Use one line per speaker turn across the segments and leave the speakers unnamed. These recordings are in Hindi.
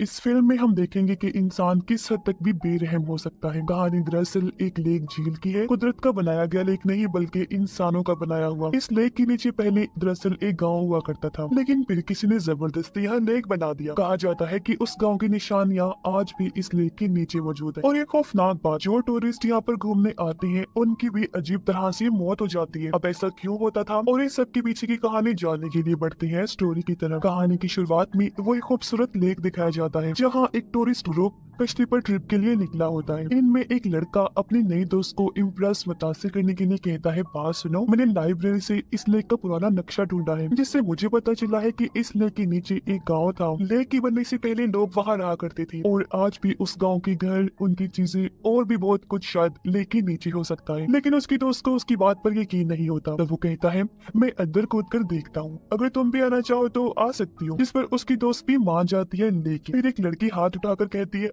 इस फिल्म में हम देखेंगे कि इंसान किस हद तक भी बेरहम हो सकता है। कहानी दरअसल एक लेक झील की है। कुदरत का बनाया गया लेक नहीं बल्कि इंसानों का बनाया हुआ। इस लेक के नीचे पहले दरअसल एक गांव हुआ करता था, लेकिन फिर किसी ने जबरदस्ती यहाँ लेक बना दिया। कहा जाता है कि उस गांव की निशानियां आज भी इस लेक के नीचे मौजूद है। और ये खौफनाक बात, जो टूरिस्ट यहाँ पर घूमने आते हैं उनकी भी अजीब तरह से मौत हो जाती है। अब ऐसा क्यों होता था और इस सब के पीछे की कहानी जानने के लिए बढ़ते हैं स्टोरी की तरफ। कहानी की शुरुआत में वो एक खूबसूरत लेक दिखाया जाता है, जहाँ एक टूरिस्ट ग्रुप कश्ती पर ट्रिप के लिए निकला होता है। इनमें एक लड़का अपने नए दोस्त को इम्प्रेस मुतासिर करने के लिए कहता है, बात सुनो, मैंने लाइब्रेरी से इस लेक का पुराना नक्शा ढूंढा है, जिससे मुझे पता चला है कि इस लेक के नीचे एक गांव था। लेक की बनने से पहले लोग वहां रहा करते थे और आज भी उस गांव के घर, उनकी चीजें और भी बहुत कुछ शायद लेक के नीचे हो सकता है। लेकिन उसकी दोस्त को उसकी बात पर यकीन नहीं होता, तो वो कहता है, मैं अंदर कूद कर देखता हूँ, अगर तुम भी आना चाहो तो आ सकती हो। जिस पर उसकी दोस्त भी मान जाती है, लेकिन फिर एक लड़की हाथ उठाकर कहती है,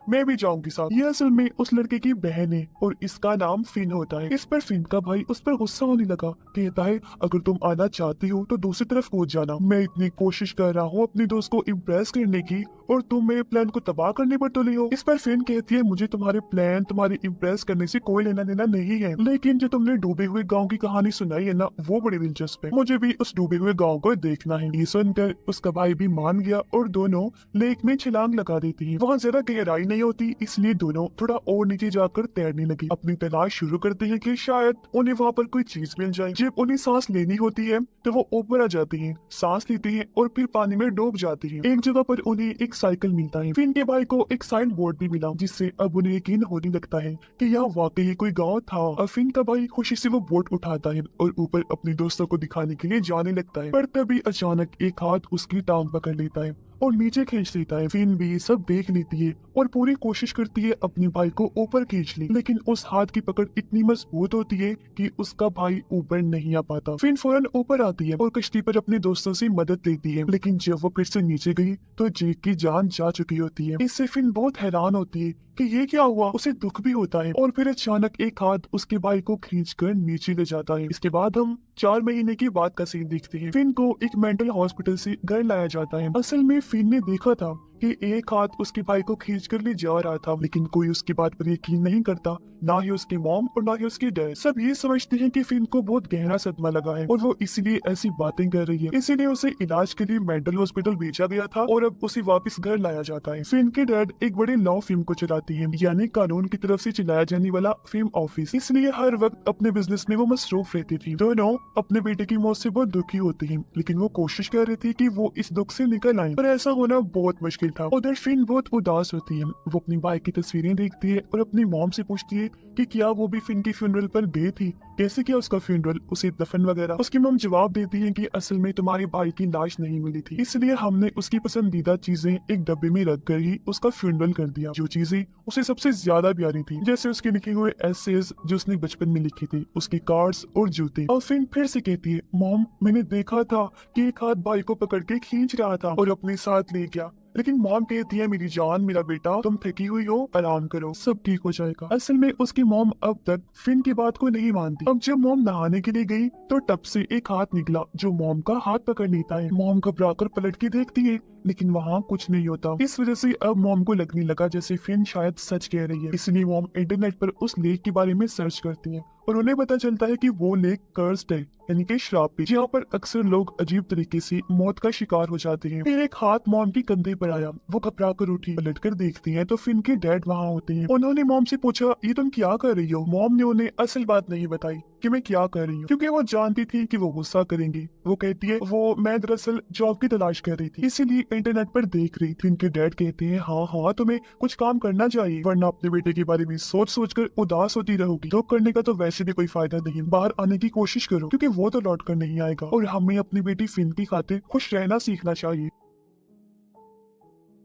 मैं भी जाऊंगी साथ। ये असल में उस लड़के की बहन है और इसका नाम फिन होता है। इस पर फिन का भाई उस पर गुस्सा होने लगा, कहता है, अगर तुम आना चाहती हो तो दूसरी तरफ कूद जाना। मैं इतनी कोशिश कर रहा हूँ अपनी दोस्त को इम्प्रेस करने की और तुम मेरे प्लान को तबाह करने पर तुली हो। इस पर फिन कहती है, मुझे तुम्हारे प्लान, तुम्हारी इम्प्रेस करने से कोई लेना देना नहीं है, लेकिन जो तुमने डूबे हुए गाँव की कहानी सुनाई है ना, वो बड़ी दिलचस्प है, मुझे भी उस डूबे हुए गाँव को देखना है। ये सुनकर उसका भाई भी मान गया और दोनों लेक में छलांग लगा देती है। वहाँ ज्यादा गहराई नहीं होती, इसलिए दोनों थोड़ा और नीचे जाकर तैरने लगे। अपनी तलाश शुरू करते हैं कि शायद उन्हें वहाँ पर कोई चीज मिल जाए। जब उन्हें सांस लेनी होती है तो वो ऊपर आ जाती हैं, सांस लेती हैं और फिर पानी में डूब जाती हैं। एक जगह पर उन्हें एक साइकिल मिलता है। फिन के भाई को एक साइन बोर्ड भी मिला, जिससे अब उन्हें यकीन होने लगता है कि यह वाकई कोई गाँव था। और फिन का भाई खुशी से वो बोर्ड उठाता है और ऊपर अपने दोस्तों को दिखाने के लिए जाने लगता है, पर तभी अचानक एक हाथ उसकी टांग पकड़ लेता है और नीचे खींच देता है। फिन भी सब देख लेती है और पूरी कोशिश करती है अपने भाई को ऊपर खींच ले, लेकिन उस हाथ की पकड़ इतनी मजबूत होती है कि उसका भाई ऊपर नहीं आ पाता। फिन फौरन ऊपर आती है और कश्ती पर अपने दोस्तों से मदद लेती है, लेकिन जब वो फिर से नीचे गई तो जेक की जान जा चुकी होती है। इससे फिन बहुत हैरान होती है कि ये क्या हुआ। उसे दुख भी होता है और फिर अचानक एक हाथ उसके भाई को खींचकर नीचे ले जाता है। इसके बाद हम 4 महीने की बात का सीन देखते हैं। फिन को एक मेंटल हॉस्पिटल से घर लाया जाता है। असल में फिन ने देखा था कि एक हाथ उसके भाई को खींच कर ले जा रहा था, लेकिन कोई उसकी बात पर यकीन नहीं करता, ना ही उसकी मॉम और ना ही उसकी डैड। सब ये समझते हैं कि फिन को बहुत गहरा सदमा लगा है और वो इसलिए ऐसी बातें कर रही है। इसीलिए उसे इलाज के लिए मेंटल हॉस्पिटल भेजा गया था और अब उसे वापस घर लाया जाता है। फिन के डैड एक बड़े लॉ फर्म को चलाती है, यानी कानून की तरफ से चलाया जाने वाला फर्म ऑफिस, इसलिए हर वक्त अपने बिजनेस में वो मसरूफ रहती थी। दोनों अपने बेटे की मौत से बहुत दुखी होती है, लेकिन वो कोशिश कर रही थी कि वो इस दुख से निकल आए, पर ऐसा होना बहुत मुश्किल था। उधर फिन बहुत उदास होती है। वो अपनी भाई की तस्वीरें देखती है और अपनी मॉम से पूछती है कि क्या वो भी फिन की फ्यूनरल पर गई थी, कैसे किया उसका फ्यूनरल, उसे दफन वगैरह। उसकी मॉम जवाब देती है कि असल में तुम्हारे भाई की लाश नहीं मिली थी, इसलिए हमने उसकी पसंदीदा चीजें एक डब्बे में रख कर ही उसका फ्यूनरल कर दिया। जो चीजें उसे सबसे ज्यादा प्यारी थी, जैसे उसके लिखे हुए एसेज जो उसने बचपन में लिखे थे, उसके कार्ड्स और जूते। और फिन फिर से कहती है, मॉम, मैंने देखा था कि एक हाथ भाई को पकड़ के खींच रहा था और अपने साथ ले गया, लेकिन मॉम कहती है, मेरी जान, मेरा बेटा, तुम थकी हुई हो, आराम करो, सब ठीक हो जाएगा। असल में उसकी मॉम अब तक फिन की बात को नहीं मानती। अब जब मॉम नहाने के लिए गई तो टब से एक हाथ निकला जो मॉम का हाथ पकड़ लेता है। मॉम घबराकर पलट के देखती है, लेकिन वहाँ कुछ नहीं होता। इस वजह से अब मॉम को लगने लगा जैसे फिन शायद सच कह रही है, इसलिए मॉम इंटरनेट पर उस लेक के बारे में सर्च करती है और उन्हें पता चलता है कि वो लेक कर्स्ड है, यानी कि श्रापित, जहाँ पर अक्सर लोग अजीब तरीके से मौत का शिकार हो जाते हैं। फिर एक हाथ मॉम के कंधे पर आया, वो घबरा कर उठी। पलट कर देखती है तो फिन के डैड वहाँ होते हैं। उन्होंने मॉम से पूछा, ये तुम क्या कर रही हो? मॉम ने उन्हें असल बात नहीं बताई कि मैं क्या कर रही हूँ, क्योंकि वो जानती थी कि वो गुस्सा करेंगी। वो कहती है, वो मैं दरअसल जॉब की तलाश कर रही थी, इसीलिए इंटरनेट पर देख रही थी। इनके डैड कहते हैं, हाँ हाँ, तुम्हें कुछ काम करना चाहिए, वरना अपने बेटे के बारे में सोच सोच कर उदास होती रहोगी। दुख करने का तो वैसे भी कोई फायदा नहीं, बाहर आने की कोशिश करो, क्योंकि वो तो लौट कर नहीं आएगा और हमें अपनी बेटी फिन की खातिर खुश रहना सीखना चाहिए।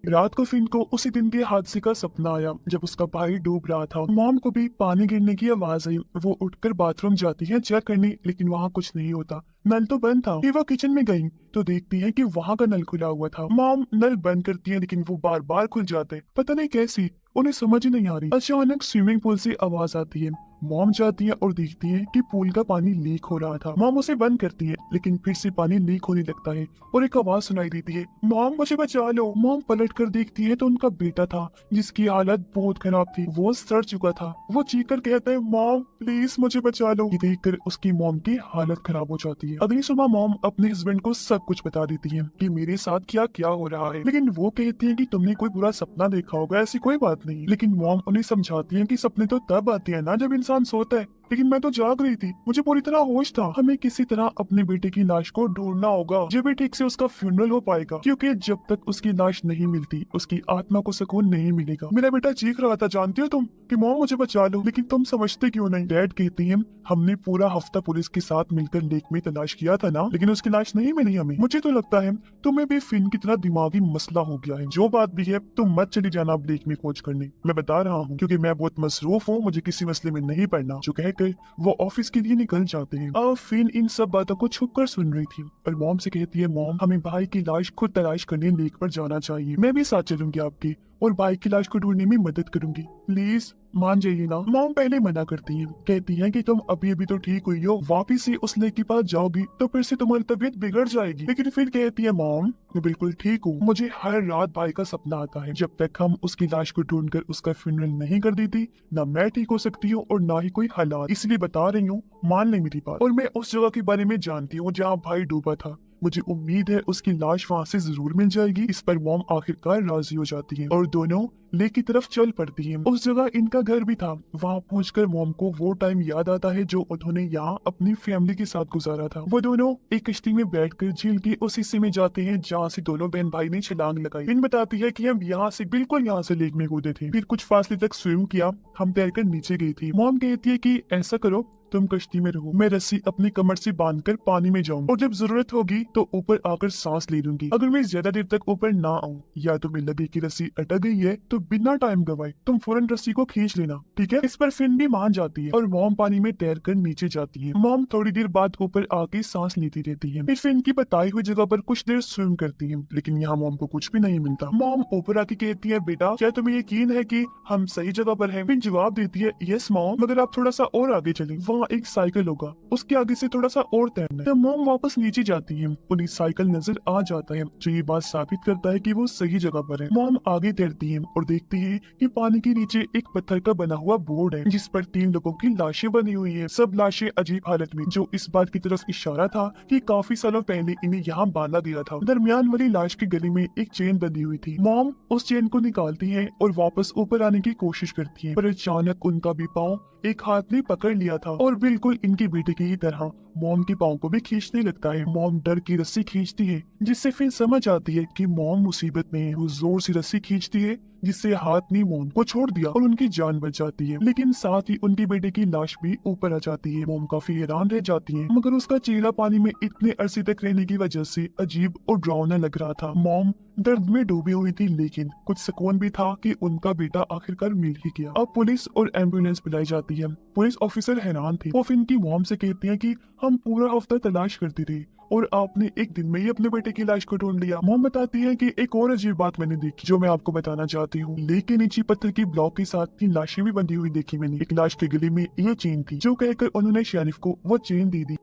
रात को फिन को उसी दिन के हादसे का सपना आया जब उसका भाई डूब रहा था। मॉम को भी पानी गिरने की आवाज आई। वो उठकर बाथरूम जाती है चेक करने, लेकिन वहाँ कुछ नहीं होता, नल तो बंद था। फिर वो किचन में गई तो देखती है कि वहाँ का नल खुला हुआ था। मॉम नल बंद करती है, लेकिन वो बार बार खुल जाते, पता नहीं कैसी, उन्हें समझ ही नहीं आ रही। अचानक स्विमिंग पूल से आवाज आती है, मॉम जाती है और देखती है कि पूल का पानी लीक हो रहा था। मॉम उसे बंद करती है, लेकिन फिर से पानी लीक होने लगता है और एक आवाज सुनाई देती है, मॉम मुझे बचा लो। मॉम पलट कर देखती है तो उनका बेटा था, जिसकी हालत बहुत खराब थी। वो सड़ चुका था। वो चीख कर कहता है, मॉम प्लीज मुझे बचा लो। ये देखकर उसकी मॉम की हालत खराब हो जाती है। अगली सुबह मॉम अपने हस्बैंड को सब कुछ बता देती है कि मेरे साथ क्या क्या हो रहा है, लेकिन वो कहती है कि तुमने कोई बुरा सपना देखा होगा, ऐसी कोई बात नहीं। लेकिन मॉम उन्हें समझाती है कि सपने तो तब आते हैं ना जब इंसान सोता है, लेकिन मैं तो जाग रही थी, मुझे पूरी तरह होश था। हमें किसी तरह अपने बेटे की लाश को ढूंढना होगा, जब भी ठीक से उसका फ्यूनरल हो पाएगा, क्योंकि जब तक उसकी लाश नहीं मिलती उसकी आत्मा को सुकून नहीं मिलेगा। मेरा बेटा चीख रहा था, जानती हो तुम, कि मॉम मुझे बचा लो, लेकिन तुम समझते क्यों नहीं। डैड कहती है, हमने पूरा हफ्ता पुलिस के साथ मिलकर लेक में तलाश किया था ना, लेकिन उसकी लाश नहीं मिली हमें। मुझे तो लगता है तुम्हें भी फिन की तरह दिमागी मसला हो गया है। जो बात भी है तुम मत चली जाना अब लेक में खोज करने, मैं बता रहा हूँ, क्योंकि मैं बहुत मसरूफ हूँ, मुझे किसी मसले में नहीं पड़ना। जो कहकर वो ऑफिस के लिए निकल जाते हैं। अब फिन इन सब बातों को छुप कर सुन रही थी और मॉम से कहती है, मॉम हमें भाई की लाश खुद तलाश करने लेक पर जाना चाहिए। मैं भी साथ चलूंगी आपकी और भाई की लाश को ढूंढने में मदद करूंगी, प्लीज मान जाइए ना। मॉम पहले मना करती है, कहती है कि तुम अभी अभी तो ठीक हुई हो, वापिस से उस लेक के पास जाओगी तो फिर से तुम्हारी तबीयत बिगड़ जाएगी। लेकिन फिर कहती है, मॉम मैं बिल्कुल ठीक हूँ, मुझे हर रात भाई का सपना आता है। जब तक हम उसकी लाश को ढूंढकर उसका फ्यूनरल नहीं कर देती, ना मैं ठीक हो सकती हूँ और ना ही कोई हालात। इसलिए बता रही हूँ, मान ले मेरी बात। और मैं उस जगह के बारे में जानती हूँ जहाँ भाई डूबा था, मुझे उम्मीद है उसकी लाश वहाँ से जरूर मिल जाएगी। इस पर मॉम आखिरकार राजी हो जाती है और दोनों लेक की तरफ चल पड़ती हैं। उस जगह इनका घर भी था। वहाँ पहुंचकर मॉम को वो टाइम याद आता है जो उन्होंने यहाँ अपनी फैमिली के साथ गुजारा था। वो दोनों एक कश्ती में बैठकर झील के उस हिस्से में जाते हैं जहाँ से दोनों बहन भाई ने छलांग लगाई। इन बताती है कि हम यहाँ से बिल्कुल यहाँ से लेक में कूदे थे, फिर कुछ फासले तक स्विम किया, हम तैरकर नीचे गई थी। मॉम कहती है कि ऐसा करो, तुम कश्ती में रहो, मैं रस्सी अपनी कमर से बांधकर पानी में जाऊं और जब जरूरत होगी तो ऊपर आकर सांस ले लूंगी। अगर मैं ज्यादा देर तक ऊपर ना आऊं या तुम्हें लगे कि रस्सी अटक गई है तो बिना टाइम गवाए तुम फौरन रस्सी को खींच लेना, ठीक है। इस पर फिन भी मान जाती है और मॉम पानी में तैर कर नीचे जाती है। मॉम थोड़ी देर बाद ऊपर आके सांस लेती रहती है। फिर फिन की बताई हुई जगह पर कुछ देर स्विम करती है, लेकिन यहाँ मॉम को कुछ भी नहीं मिलता। मॉम ऊपर आके कहती है, बेटा क्या तुम्हें यकीन है कि हम सही जगह पर हैं? फिन जवाब देती है, यस मॉम, मगर आप थोड़ा सा और आगे चलें, वहाँ एक साइकिल होगा, उसके आगे से थोड़ा सा और तैरना है। तब मॉम वापस नीचे जाती है, उन्हें साइकिल नजर आ जाता है, जो ये बात साबित करता है कि वो सही जगह पर है। मॉम आगे तैरती है और देखती है कि पानी के नीचे एक पत्थर का बना हुआ बोर्ड है, जिस पर 3 लोगों की लाशें बनी हुई है। सब लाशें अजीब हालत में, जो इस बात की तरफ इशारा था कि काफी सालों पहले इन्हें यहाँ बांधा गया था। दरमियान वाली लाश के गले में एक चेन बंधी हुई थी। मॉम उस चेन को निकालती है और वापस ऊपर आने की कोशिश करती है, पर अचानक उनका भी पाँव एक हाथ ने पकड़ लिया था और बिल्कुल इनके बेटे की ही तरह मॉम के पाँव को भी खींचने लगता है। मॉम डर की रस्सी खींचती है, जिससे फिर समझ आती है कि मॉम मुसीबत में है। वो जोर से रस्सी खींचती है, जिससे हाथ ने मॉम को छोड़ दिया और उनकी जान बच जाती है। लेकिन साथ ही उनके बेटे की लाश भी ऊपर आ जाती है। मॉम काफी हैरान रह जाती है, मगर उसका चेहरा पानी में इतने अरसे तक रहने की वजह से अजीब और डरावना लग रहा था। मॉम दर्द में डूबी हुई थी, लेकिन कुछ सुकून भी था कि उनका बेटा आखिरकार मिल ही गया। अब पुलिस और एम्बुलेंस बुलाई जाती है। पुलिस ऑफिसर हैरान थे। वो फिन की मॉम से कहते हैं कि हम पूरा हफ्ता तलाश करते थे और आपने एक दिन में ही अपने बेटे की लाश को ढूंढ लिया। मॉम बताती है कि एक और अजीब बात मैंने देखी, जो मैं आपको बताना चाहती हूँ। लेक के नीचे पत्थर की ब्लॉक के साथ 3 लाशें भी बंधी हुई देखी मैंने। एक लाश के गले में ये चेन थी, जो कहकर उन्होंने शेरिफ को वो चेन दे दी।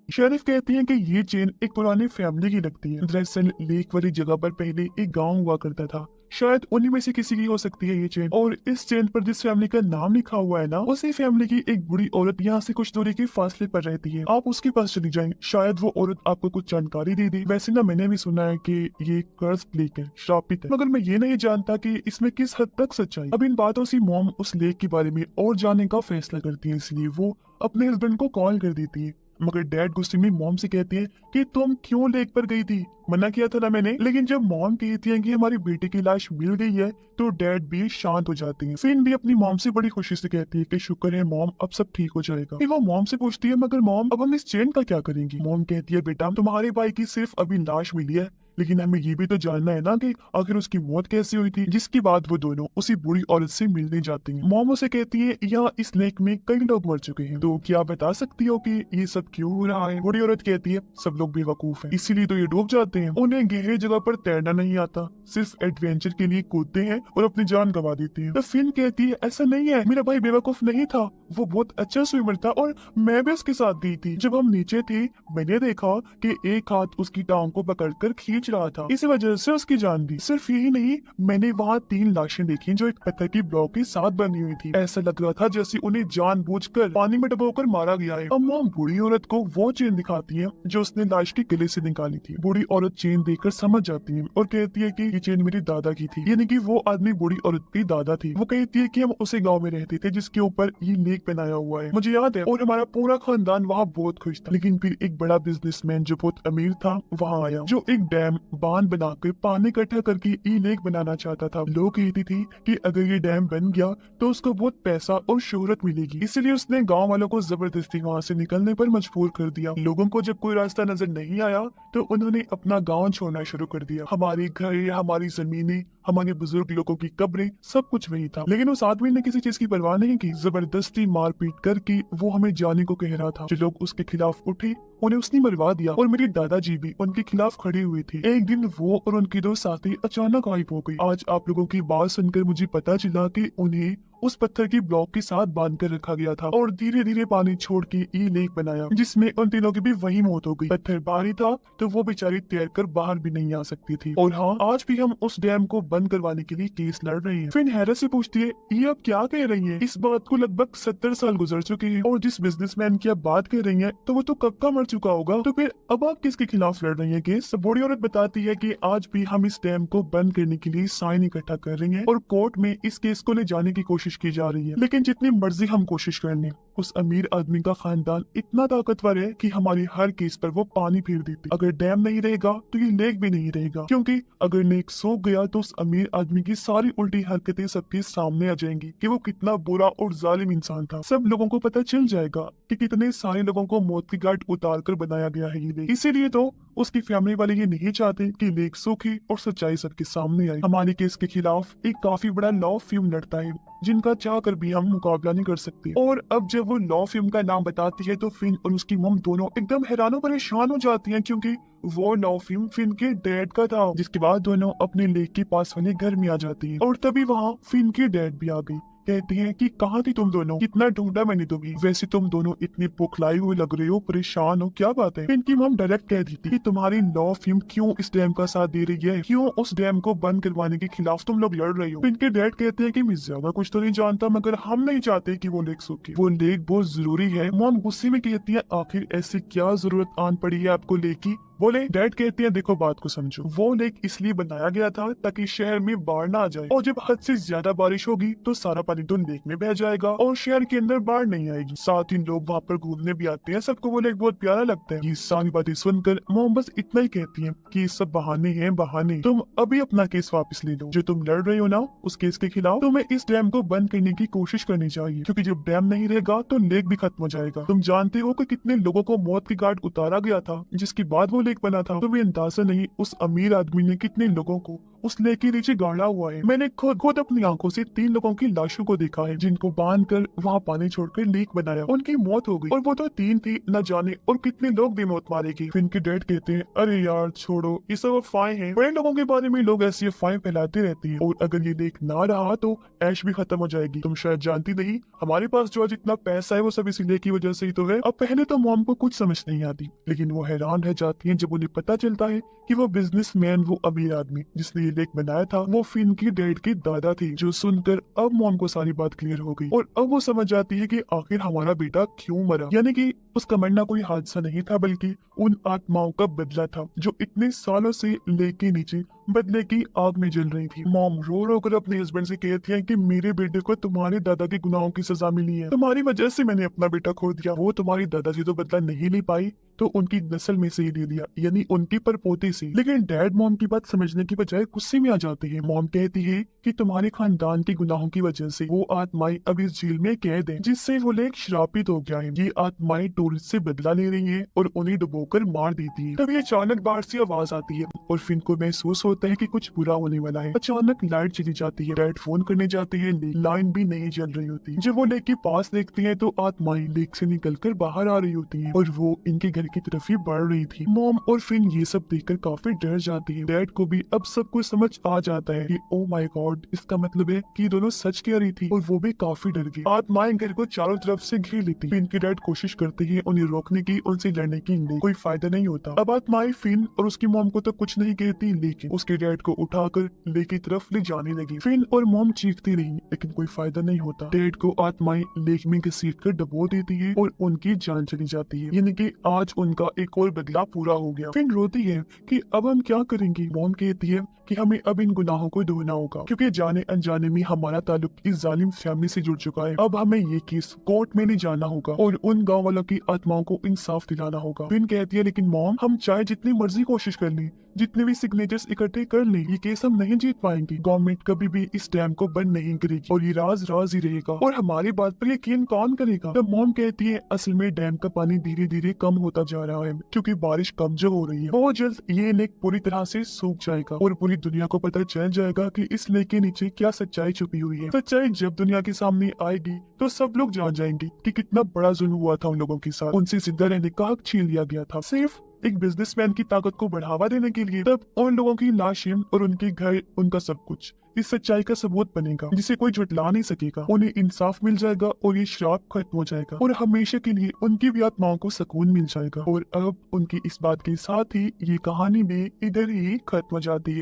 शेरिफ कहती है कि ये चेन एक पुरानी फैमिली की लगती है। दरअसल लेक वाली जगह पर पहले एक गांव हुआ करता था, शायद उन्हीं में से किसी की हो सकती है ये चेन। और इस चेन पर जिस फैमिली का नाम लिखा हुआ है ना, उसी फैमिली की एक बुरी औरत यहाँ से कुछ दूरी के फासले पर रहती है। आप उसके पास चली जाएं, शायद वो औरत आपको कुछ जानकारी दे दे। वैसे ना मैंने भी सुना है कि ये कर्ज लेक है, श्रापित है, मगर मैं ये नहीं जानता कि इसमें किस हद तक सच्चाई। अब इन बातों से मॉम उस लेक के बारे में और जानने का फैसला करती है, इसलिए वो अपने हस्बैंड को कॉल कर देती है। मगर डैड गुस्से में मॉम से कहती है कि तुम क्यों लेक पर गई थी, मना किया था ना मैंने। लेकिन जब मॉम कहती है कि हमारी बेटी की लाश मिल गई है तो डैड भी शांत हो जाते हैं। फिन भी अपनी मॉम से बड़ी खुशी से कहती है कि शुक्र है मॉम, अब सब ठीक हो जाएगा। फिर वो मॉम से पूछती है, मगर मॉम अब हम इस चेन का क्या करेंगी? मॉम कहती है, बेटा तुम्हारे भाई की सिर्फ अभी लाश मिली है, लेकिन हमें ये भी तो जानना है ना कि आखिर उसकी मौत कैसे हुई थी। जिसके बाद वो दोनों उसी बूढ़ी औरत से मिलने जाते हैं। मॉम उसे कहती है यहाँ इस लेक में कई लोग मर चुके हैं, तो क्या बता सकती हो कि ये सब क्यों हो रहा है। बूढ़ी औरत कहती है सब लोग बेवकूफ हैं, इसीलिए तो ये डूब जाते हैं। उन्हें गहरी जगह पर तैरना नहीं आता, सिर्फ एडवेंचर के लिए कूदते हैं और अपनी जान गंवा देते हैं। तो फिन कहती है ऐसा नहीं है, मेरा भाई बेवकूफ नहीं था, वो बहुत अच्छा स्विमर था और मैं भी उसके साथ गई थी। जब हम नीचे थे मैंने देखा कि एक हाथ उसकी टांग को पकड़कर खींच रहा था, इसी वजह से उसकी जान दी। सिर्फ यही नहीं, मैंने वहाँ 3 लाशें देखी जो एक पत्थर की ब्लॉक के साथ बनी हुई थी। ऐसा लग रहा था जैसे उन्हें जानबूझकर पानी में डुबोकर मारा गया है। अब मॉम बूढ़ी औरत को वो चेन दिखाती है जो उसने लाश के गले से निकाली थी। बूढ़ी औरत चेन देखकर समझ जाती है और कहती है कि ये चेन मेरी दादा की थी, यानी कि वो आदमी बूढ़ी औरत की दादा थी। वो कहती है कि हम उसे गांव में रहते थे जिसके ऊपर ये लेक बनाया हुआ है, मुझे याद है, और हमारा पूरा खानदान वहाँ बहुत खुश था। लेकिन फिर एक बड़ा बिजनेसमैन जो बहुत अमीर था वहाँ आया, जो एक डैम बांध बनाकर पानी इकट्ठा करके ये लेक बनाना चाहता था। लोग कहती थी कि अगर ये डैम बन गया तो उसको बहुत पैसा और शोहरत मिलेगी, इसलिए उसने गाँव वालों को जबरदस्ती वहाँ से निकलने पर मजबूर कर दिया। लोगों को जब कोई रास्ता नजर नहीं आया तो उन्होंने अपना गाँव छोड़ना शुरू कर दिया। हमारे घर, हमारी जमीनें, हमारे बुजुर्ग लोगों की कब्रें, सब कुछ वही था। लेकिन उस आदमी ने किसी चीज की परवाह नहीं की, जबरदस्ती मारपीट करके वो हमें जाने को कह रहा था। जो लोग उसके खिलाफ उठे उन्हें उसने मरवा दिया और मेरी दादाजी भी उनके खिलाफ खड़े हुए थे। एक दिन वो और उनके 2 साथी अचानक गायब हो गए। आज आप लोगों की बात सुनकर मुझे पता चला कि उन्हें उस पत्थर की ब्लॉक के साथ बांध कर रखा गया था और धीरे धीरे पानी छोड़ के ये लेक बनाया, जिसमें उन तीनों की भी वही मौत हो गई। पत्थर भारी था तो वो बेचारी तैरकर बाहर भी नहीं आ सकती थी। और हाँ, आज भी हम उस डैम को बंद करवाने के लिए केस लड़ रहे हैं। फिर हैरत से पूछती है ये आप क्या कह रही है, इस बात को लगभग 70 साल गुजर चुके हैं और जिस बिजनेसमैन की आप बात कर रही है तो वो तो कब का मर चुका होगा, तो फिर अब आप किसके खिलाफ लड़ रही है केस। बूढ़ी औरत बताती है कि आज भी हम इस डैम को बंद करने के लिए साइन इकट्ठा कर रही है और कोर्ट में इस केस को ले जाने की कोशिश की जा रही है। लेकिन जितनी मर्जी हम कोशिश कर लें, उस अमीर आदमी का खानदान इतना ताकतवर है कि हमारी हर केस पर वो पानी फेर देते। अगर डैम नहीं रहेगा तो ये लेक भी नहीं रहेगा, क्योंकि अगर लेक सूख गया तो उस अमीर आदमी की सारी उल्टी हरकतें सबके सामने आ जाएंगी कि वो कितना बुरा और जालिम इंसान था। सब लोगों को पता चल जाएगा कि कितने सारे लोगों को मौत की घाट उतार कर बनाया गया है ये लेक। इसीलिए तो उसकी फैमिली वाले ये नहीं चाहते कि लेक सूखे और सच्चाई सबके सामने आए। हमारे केस के खिलाफ एक काफी बड़ा लॉ फर्म लड़ता है जिनका चाह कर भी हम मुकाबला नहीं कर सकते। और अब जब वो लॉ फर्म का नाम बताती है तो फिन और उसकी मम दोनों एकदम हैरान और परेशान हो जाती हैं, क्योंकि वो लॉ फर्म फिन के डैड का था। जिसके बाद दोनों अपने लेक के पास वाले घर में आ जाती हैं और तभी वहाँ फिन के डैड भी आ गई। कहते हैं कि कहाँ थी तुम दोनों, कितना ढूंढा मैंने तुम्हें, वैसे तुम दोनों इतने बुखलाई हुए लग रहे हो, परेशान हो, क्या बात है। इनकी मम डायरेक्ट कह दी थी कि तुम्हारी लॉ फर्म क्यों इस डैम का साथ दे रही है, क्यों उस डैम को बंद करवाने के खिलाफ तुम लोग लड़ रहे हो। इनके डैड कहते हैं कि मैं ज्यादा कुछ तो नहीं जानता, मगर हम नहीं चाहते कि वो लेक सूखे, वो लेक बहुत जरूरी है। मॉम गुस्से में कहती है आखिर ऐसी क्या जरूरत आन पड़ी है आपको लेक की। बोले डैड कहते हैं देखो बात को समझो, वो लेक इसलिए बनाया गया था ताकि शहर में बाढ़ ना आ जाए, और जब हद से ज्यादा बारिश होगी तो सारा पानी तो लेक में बह जाएगा और शहर के अंदर बाढ़ नहीं आएगी। साथ ही लोग वहाँ पर घूमने भी आते हैं, सबको वो लेक बहुत प्यारा लगता है। ये सारी बातें सुनकर मॉम बस इतना ही कहती है कि ये सब बहाने हैं बहाने, तुम अभी अपना केस वापस ले लो। जो तुम लड़ रहे हो ना उस केस के खिलाफ, तुम्हें इस डैम को बंद करने की कोशिश करनी चाहिए, क्योंकि जब डैम नहीं रहेगा तो लेक भी खत्म हो जाएगा। तुम जानते हो कि कितने लोगों को मौत की घाट उतारा गया था जिसके बाद वो लेक बना था। तुम्हें अंदाजा नहीं उस अमीर आदमी ने कितने लोगों को उस लेक के नीचे गाड़ा हुआ है। मैंने खुद अपनी आंखों से 3 लोगों की लाशों को देखा है जिनको बांधकर वहाँ पानी छोड़कर लेक बनाया, उनकी मौत हो गई और वो तो 3 थी, न जाने और कितने लोग भी मौत मारेगी। फिर इनके डैड कहते हैं अरे यार छोड़ो, ये सब अफवाहें हैं, बड़े लोगों के बारे में लोग ऐसी अफवाहें फैलाते रहते हैं, और अगर ये लेक ना रहा तो ऐश भी खत्म हो जाएगी। तुम शायद जानती नहीं, हमारे पास जो आज इतना पैसा है वो सब इसी लेक की वजह से ही तो है। अब पहले तो मॉम को कुछ समझ नहीं आती, लेकिन वो हैरान रह जाती है जब उन्हें पता चलता है कि वो बिजनेसमैन, वो अमीर आदमी जिसने ये लेक बनाया था, वो फिन की डैड के दादा थे। जो सुनकर अब मॉम को सारी बात क्लियर हो गई और अब वो समझ जाती है कि आखिर हमारा बेटा क्यों मरा, यानी कि उसका मरना कोई हादसा नहीं था बल्कि उन आत्माओं का बदला था जो इतने सालों से लेक के नीचे बदले की आग में जल रही थी। मॉम रो रो कर अपने हस्बैंड से कहती है कि मेरे बेटे को तुम्हारे दादा के गुनाहों की सजा मिली है, तुम्हारी वजह से मैंने अपना बेटा खो दिया। वो तुम्हारी दादाजी तो बदला नहीं ले पाई तो उनकी नस्ल में से ही ले लिया, यानी उनकी परपोते से। लेकिन डैड मॉम की बात समझने की बजाय गुस्से में आ जाती है। मॉम कहती है कि तुम्हारे खानदान के गुनाहों की वजह से वो आत्माएं अब इस झील में कैद है, जिससे वो लेक श्रापित हो गया है। ये आत्माएं टूरिस्ट से बदला ले रही है और उन्हें डुबोकर मार देती है। तभी अचानक बाहर से आवाज आती है और फिन को महसूस होता है कि कुछ बुरा होने वाला है। अचानक लाइट चली जाती है। डैड फोन करने जाते हैं, लाइन भी नहीं जल रही होती। जब वो लेक के पास देखते हैं तो आत्माएं लेक से निकलकर बाहर आ रही होती है और वो इनके घर की तरफ ही बढ़ रही थी। मॉम और फिन ये सब देखकर काफी डर जाती है। डैड को भी अब सब कुछ समझ आ जाता है कि ओ माय गॉड, इसका मतलब है कि दोनों सच कह रही थी और वो भी काफी डर गई। आत्माएं घर को चारों तरफ से घेर लेती। फिन के डैड कोशिश करते हैं उन्हें रोकने की, उनसे लड़ने की, कोई फायदा नहीं होता। अब आत्माएं फिन और उसकी मॉम को तो कुछ नहीं कहती, लेकिन उसके डैड को उठाकर लेक की तरफ ले जाने लगी। फिन और मॉम चीखती रही लेकिन कोई फायदा नहीं होता। डैड को आत्माएं लेक में घसीट कर डबो देती है और उनकी जान चली जाती है, यानी कि आज उनका एक और बदला पूरा हो गया। फिन रोती है कि अब हम क्या करेंगे। मॉम कहती है कि हमें अब इन गुनाहों को धोना होगा, क्योंकि जाने अनजाने में हमारा ताल्लुक इस जालिम फैमिली से जुड़ चुका है। अब हमें ये केस कोर्ट में ले जाना होगा और उन गांव वालों की आत्माओं को इंसाफ दिलाना होगा। फिन कहती है लेकिन मॉम, हम चाहे जितनी मर्जी कोशिश कर लें, जितने भी सिग्नेचर्स इकट्ठे कर लें, ये केस हम नहीं जीत पाएंगे। गवर्नमेंट कभी भी इस डैम को बंद नहीं करेगी और ये राज राज ही रहेगा और हमारी बात पर यकीन कौन करेगा। तब मॉम कहती है असल में डैम का पानी धीरे धीरे कम होता जा रहा है क्योंकि बारिश कम जो हो रही है। बहुत जल्द ये लेक पूरी तरह से सूख जाएगा और पूरी दुनिया को पता चल जाएगा कि इस लेक के नीचे क्या सच्चाई छुपी हुई है। सच्चाई जब दुनिया के सामने आएगी तो सब लोग जान जाएंगे कि कितना बड़ा जुल्म हुआ था उन लोगों के साथ। उनसे जिंदा रहने का हक छीन लिया गया था सिर्फ एक बिजनेसमैन की ताकत को बढ़ावा देने के लिए। तब उन लोगों की लाशें और उनके घर, उनका सब कुछ इस सच्चाई का सबूत बनेगा जिसे कोई झुटला नहीं सकेगा। उन्हें इंसाफ मिल जाएगा और ये श्राप खत्म हो जाएगा और हमेशा के लिए उनकी भी आत्माओं को सुकून मिल जाएगा। और अब उनकी इस बात के साथ ही ये कहानी भी इधर ही खत्म हो जाती है।